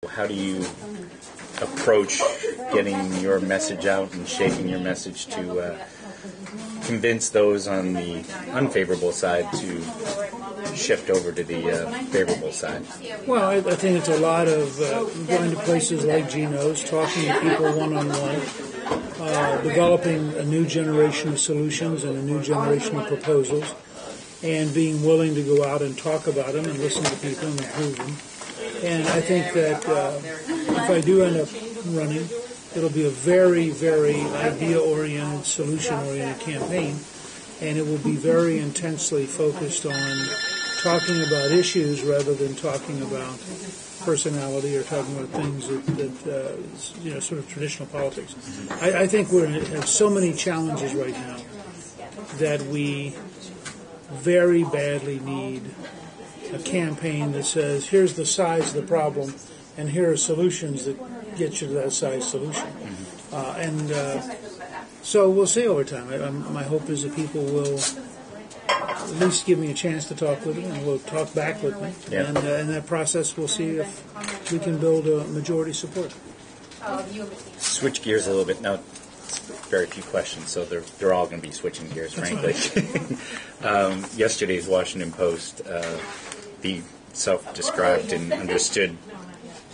How do you approach getting your message out and shaping your message to convince those on the unfavorable side to shift over to the favorable side? Well, I think it's a lot of going to places like Gino's, talking to people one-on-one, developing a new generation of solutions and a new generation of proposals, and being willing to go out and talk about them and listen to people and improve them. And I think that if I do end up running, it'll be a very, very idea-oriented, solution-oriented campaign, and it will be very intensely focused on talking about issues rather than talking about personality or talking about things that sort of traditional politics. I think we have so many challenges right now that we very badly need a campaign that says, here's the size of the problem, and here are solutions that get you to that size solution. So we'll see over time. My hope is that people will at least give me a chance to talk with them, and will talk back with me. Yeah. And in that process, we'll see if we can build a majority support. Switch gears a little bit. Now, it's very few questions, so they're all going to be switching gears, frankly. Yesterday's Washington Post, the self-described and understood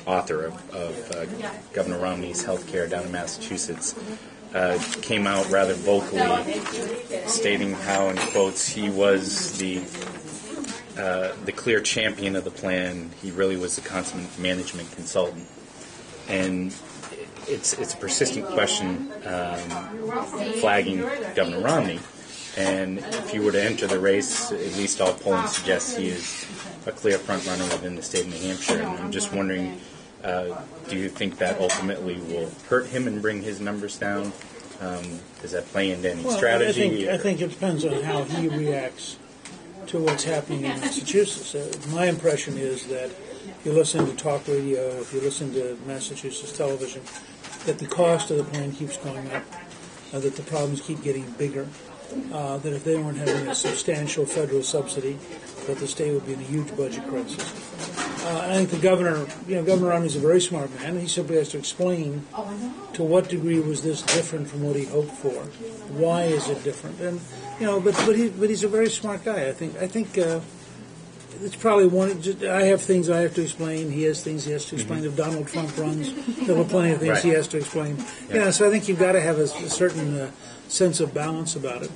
author of Governor Romney's health care down in Massachusetts, came out rather vocally stating how, in quotes, he was the clear champion of the plan. He really was the consummate management consultant. And it's a persistent question flagging Governor Romney. And if you were to enter the race, at least all polling suggests he is a clear front runner within the state of New Hampshire. And I'm just wondering, do you think that ultimately will hurt him and bring his numbers down? Does that play into any strategy? I think it depends on how he reacts to what's happening in Massachusetts. My impression is that if you listen to talk radio, if you listen to Massachusetts television, that the cost of the plan keeps going up, that the problems keep getting bigger, that if they weren't having a substantial federal subsidy, that the state would be in a huge budget crisis. I think the governor, Governor Romney's a very smart man. He simply has to explain to what degree was this different from what he hoped for. Why is it different? And but he's a very smart guy. I think it's probably one. I have things I have to explain. He has things he has to explain. If Donald Trump runs, there are plenty of things he has to explain. Yeah. So I think you've got to have a certain sense of balance about it.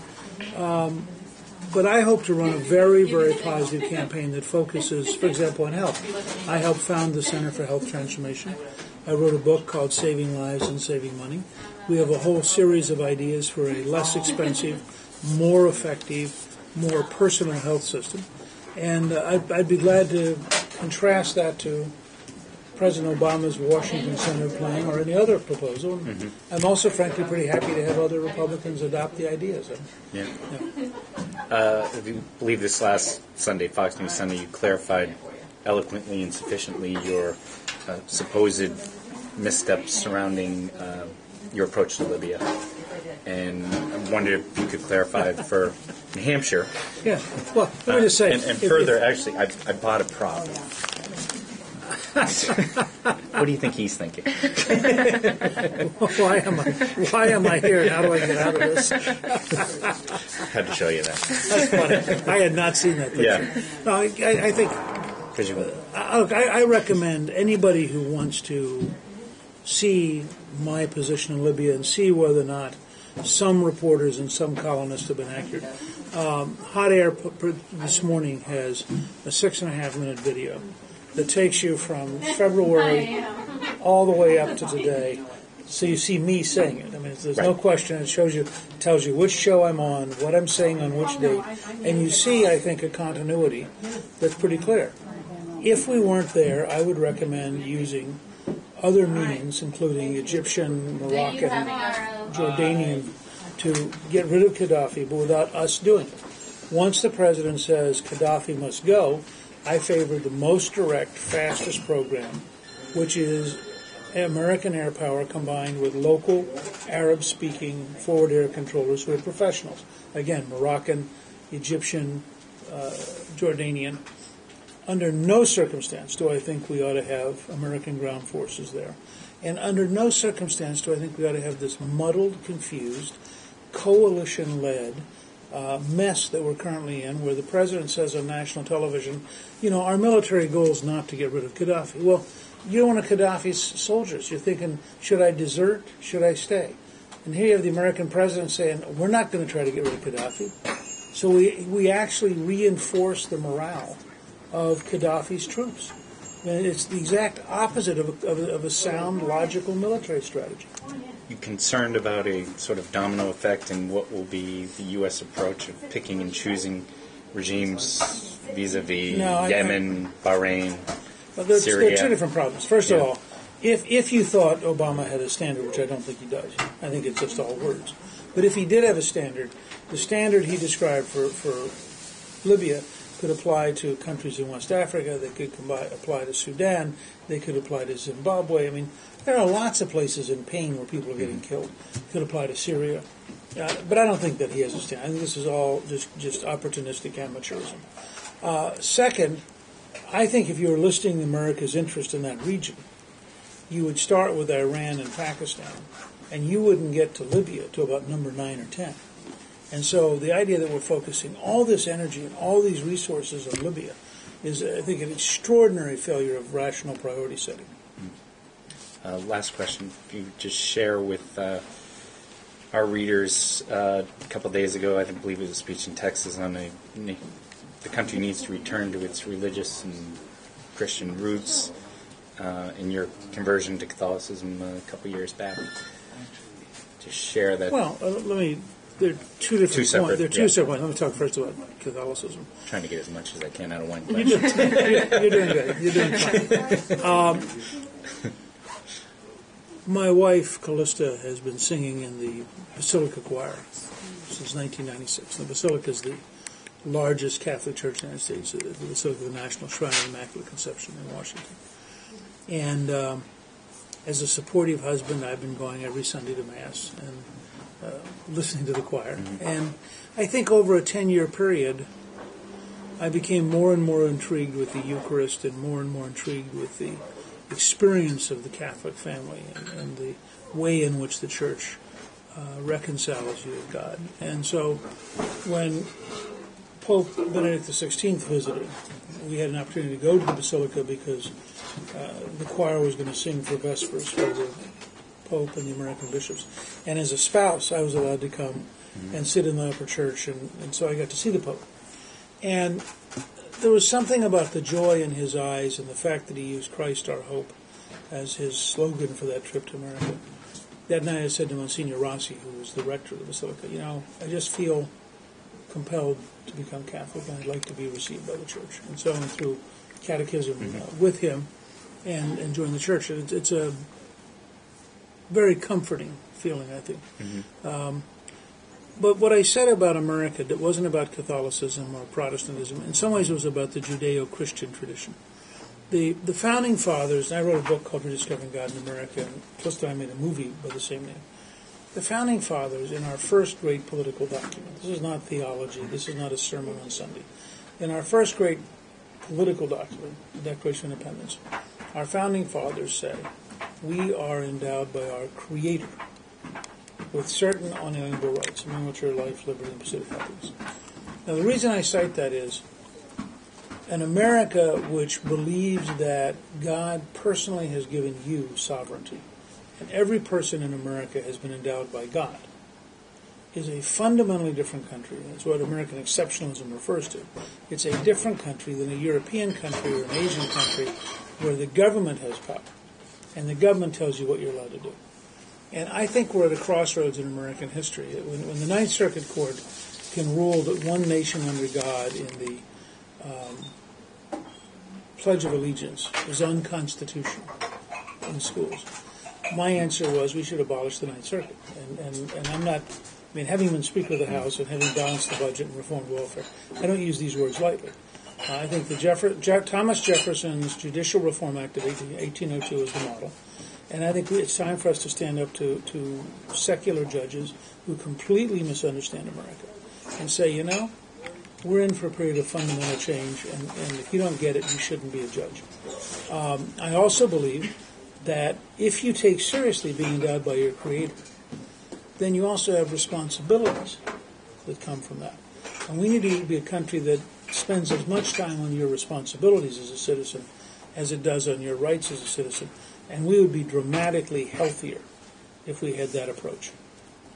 But I hope to run a very, very positive campaign that focuses, for example, on health. I helped found the Center for Health Transformation. I wrote a book called Saving Lives and Saving Money. We have a whole series of ideas for a less expensive, more effective, more personal health system. And I'd be glad to contrast that to President Obama's Washington Center plan or any other proposal. Mm-hmm. I'm also, frankly, pretty happy to have other Republicans adopt the ideas. I believe this last Sunday, Fox News Sunday, you clarified eloquently and sufficiently your supposed missteps surrounding your approach to Libya. And I wondered if you could clarify for New Hampshire. Yeah, well, let me just say. And further, actually, I bought a prop. What do you think he's thinking? Why am I here, and how do I get out of this? Had to show you that. That's funny. I had not seen that picture. Yeah. No, I think. Look, I recommend anybody who wants to see my position in Libya and see whether or not some reporters and some columnists have been accurate. Hot Air this morning has a 6.5-minute video that takes you from February all the way up to today. So you see me saying it. I mean, there's no question. It tells you which show I'm on, what I'm saying on which date, and you see, I think, a continuity that's pretty clear. If we weren't there, I would recommend using other means, including Egyptian, Moroccan, Jordanian, to get rid of Gaddafi, but without us doing it. Once the president says Gaddafi must go, I favor the most direct, fastest program, which is American air power combined with local Arab-speaking forward air controllers who are professionals. Again, Moroccan, Egyptian, Jordanian. under no circumstance do I think we ought to have American ground forces there. And under no circumstance do I think we ought to have this muddled, confused, coalition-led mess that we're currently in, where the president says on national television, our military goal is not to get rid of Gaddafi. Well, you're one of Gaddafi's soldiers. You're thinking, should I desert? Should I stay? And here you have the American president saying, we're not going to try to get rid of Gaddafi. So we actually reinforce the morale of Gaddafi's troops. And it's the exact opposite of a sound, logical military strategy. You concerned about a sort of domino effect in what will be the U.S. approach of picking and regimes vis-a-vis Yemen, Bahrain, Syria? There are two different problems. First of all, if you thought Obama had a standard, which I don't think he does, I think it's just all words. But if he did have a standard, the standard he described for Libya could apply to countries in West Africa. They could apply to Sudan. They could apply to Zimbabwe. I mean, there are lots of places in pain where people are getting killed. It could apply to Syria. But I don't think that he has a stand. I think this is all just opportunistic amateurism. Second, I think if you were listing America's interest in that region, you would start with Iran and Pakistan, and you wouldn't get to Libya to about number 9 or 10. And so the idea that we're focusing all this energy and all these resources on Libya is, I think, an extraordinary failure of rational priority setting. Last question. If you just share with our readers, a couple of days ago, I believe it was a speech in Texas on the country needs to return to its religious and Christian roots in your conversion to Catholicism a couple of years back. Just share that. Well, there are two different points. There are two separate points. Let me talk first about Catholicism. I'm trying to get as much as I can out of one question. You're doing good. You're doing fine. My wife, Callista, has been singing in the Basilica Choir since 1996. The Basilica is the largest Catholic church in the United States, the Basilica of the National Shrine of the Immaculate Conception in Washington. And as a supportive husband, I've been going every Sunday to Mass and listening to the choir. Mm-hmm. And I think over a 10-year period, I became more and more intrigued with the Eucharist and more intrigued with the experience of the Catholic family and the way in which the Church reconciles you with God. And so when Pope Benedict XVI visited, we had an opportunity to go to the Basilica because the choir was going to sing for Vespers for the Pope and the American bishops. And as a spouse, I was allowed to come and sit in the upper church, and so I got to see the Pope. And there was something about the joy in his eyes and the fact that he used Christ our hope as his slogan for that trip to America. That night I said to Monsignor Rossi, who was the rector of the Basilica, I just feel compelled to become Catholic, and I'd like to be received by the Church. And so I went through catechism with him and joined the Church. It's a very comforting feeling, I think. Mm-hmm. But what I said about America, that wasn't about Catholicism or Protestantism. In some ways, it was about the Judeo-Christian tradition. The Founding Fathers, and I wrote a book called Rediscovering God in America, and plus I made a movie by the same name. The Founding Fathers, in our first great political document, this is not theology, this is not a sermon on Sunday. In our first great political document, the Declaration of Independence, our Founding Fathers say, we are endowed by our Creator with certain unalienable rights, among which are life, liberty, and pursuit of happiness. Now, the reason I cite that is an America which believes that God personally has given you sovereignty, and every person in America has been endowed by God, is a fundamentally different country. That's what American exceptionalism refers to. It's a different country than a European country or an Asian country where the government has power, and the government tells you what you're allowed to do. And I think we're at a crossroads in American history. When the Ninth Circuit Court can rule that one nation under God in the Pledge of Allegiance is unconstitutional in schools, my answer was we should abolish the Ninth Circuit. And I'm not, having been Speaker of the House and having balanced the budget and reformed welfare, I don't use these words lightly. I think Thomas Jefferson's Judicial Reform Act of 1802 is the model. And I think it's time for us to stand up to secular judges who completely misunderstand America and say, we're in for a period of fundamental change, and if you don't get it, you shouldn't be a judge. I also believe that if you take seriously being endowed by your Creator, then you also have responsibilities that come from that. And we need to be a country that spends as much time on your responsibilities as a citizen as it does on your rights as a citizen. And we would be dramatically healthier if we had that approach.